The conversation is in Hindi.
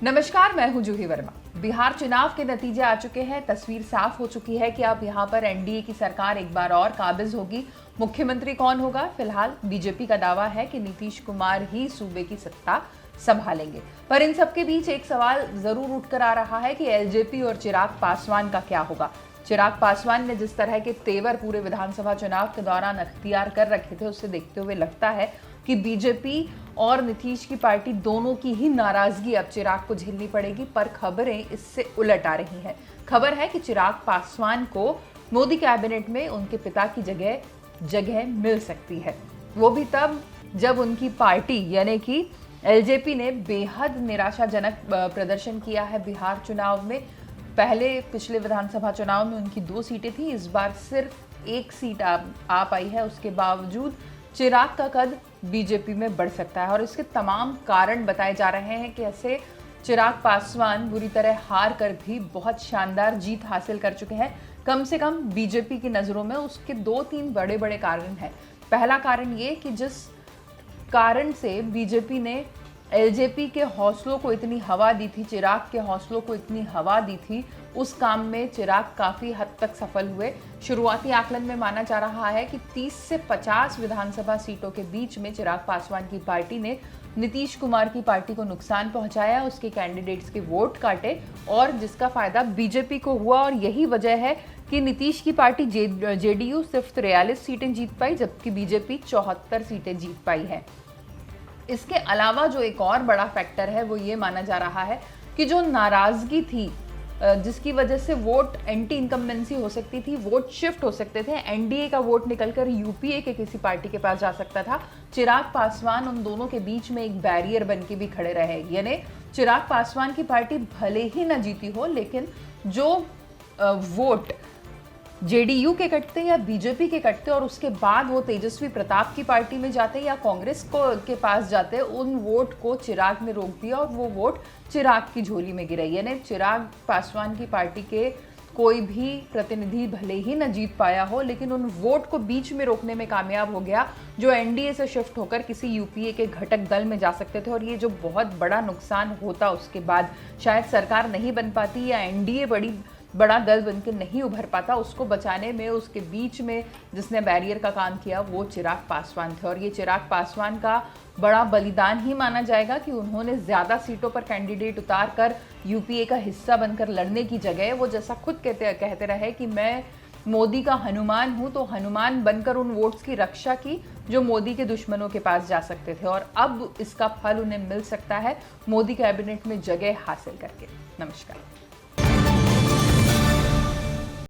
नमस्कार, मैं हूं जूही वर्मा। बिहार चुनाव के नतीजे आ चुके हैं। तस्वीर साफ हो चुकी है कि अब यहां पर एनडीए की सरकार एक बार और काबिज होगी। मुख्यमंत्री कौन होगा? फिलहाल बीजेपी का दावा है कि नीतीश कुमार ही सूबे की सत्ता संभालेंगे। पर इन सबके बीच एक सवाल जरूर उठकर आ रहा है कि एलजेपी और चिराग पासवान का क्या होगा। चिराग पासवान ने जिस तरह के तेवर पूरे विधानसभा चुनाव के दौरान अख्तियार कर रखे थे, उससे देखते हुए लगता है कि बीजेपी और नीतीश की पार्टी दोनों की ही नाराजगी अब चिराग को झेलनी पड़ेगी। पर खबरें इससे उलट आ रही हैं। खबर है कि चिराग पासवान को मोदी कैबिनेट में उनके पिता की जगह मिल सकती है। वो भी तब जब उनकी पार्टी यानी कि एलजेपी ने बेहद निराशाजनक प्रदर्शन किया है बिहार चुनाव में। पहले पिछले विधानसभा चुनाव में उनकी 2 सीटें थी, इस बार सिर्फ 1 सीट आ पाई है। उसके बावजूद चिराग का कद बीजेपी में बढ़ सकता है और इसके तमाम कारण बताए जा रहे हैं कि ऐसे चिराग पासवान बुरी तरह हार कर भी बहुत शानदार जीत हासिल कर चुके हैं। कम से कम बीजेपी की नज़रों में उसके 2-3 बड़े बड़े कारण हैं। पहला कारण ये कि जिस कारण से बीजेपी ने एलजेपी के हौसलों को इतनी हवा दी थी, चिराग के हौसलों को इतनी हवा दी थी, उस काम में चिराग काफ़ी हद तक सफल हुए। शुरुआती आकलन में माना जा रहा है कि 30 से 50 विधानसभा सीटों के बीच में चिराग पासवान की पार्टी ने नीतीश कुमार की पार्टी को नुकसान पहुंचाया, उसके कैंडिडेट्स के वोट काटे और जिसका फायदा बीजेपी को हुआ। और यही वजह है कि नीतीश की पार्टी जेडीयू सिर्फ 43 सीटें जीत पाई, जबकि बीजेपी 74 सीटें जीत पाई है। इसके अलावा जो एक और बड़ा फैक्टर है वो ये माना जा रहा है कि जो नाराजगी थी, जिसकी वजह से वोट एंटी इनकम्बेंसी हो सकती थी, वोट शिफ्ट हो सकते थे, एनडीए का वोट निकलकर यूपीए के किसी पार्टी के पास जा सकता था। चिराग पासवान उन दोनों के बीच में एक बैरियर बन के भी खड़े रहे। यानी चिराग पासवान की पार्टी भले ही ना जीती हो, लेकिन जो वोट जेडीयू के कटते या बीजेपी के कटते और उसके बाद वो तेजस्वी प्रताप की पार्टी में जाते या कांग्रेस के पास जाते, उन वोट को चिराग ने रोक दिया और वो वोट चिराग की झोली में गिरे। यानी चिराग पासवान की पार्टी के कोई भी प्रतिनिधि भले ही न जीत पाया हो, लेकिन उन वोट को बीच में रोकने में कामयाब हो गया, जो एनडीए से शिफ्ट होकर किसी यूपीए के घटक दल में जा सकते थे। और ये जो बहुत बड़ा नुकसान होता, उसके बाद शायद सरकार नहीं बन पाती या एनडीए बड़ा दल बनकर नहीं उभर पाता, उसको बचाने में उसके बीच में जिसने बैरियर का काम किया वो चिराग पासवान थे। और ये चिराग पासवान का बड़ा बलिदान ही माना जाएगा कि उन्होंने ज़्यादा सीटों पर कैंडिडेट उतार कर यूपीए का हिस्सा बनकर लड़ने की जगह वो जैसा खुद कहते रहे कि मैं मोदी का हनुमान हूँ, तो हनुमान बनकर उन वोट्स की रक्षा की जो मोदी के दुश्मनों के पास जा सकते थे। और अब इसका फल उन्हें मिल सकता है मोदी कैबिनेट में जगह हासिल करके। नमस्कार।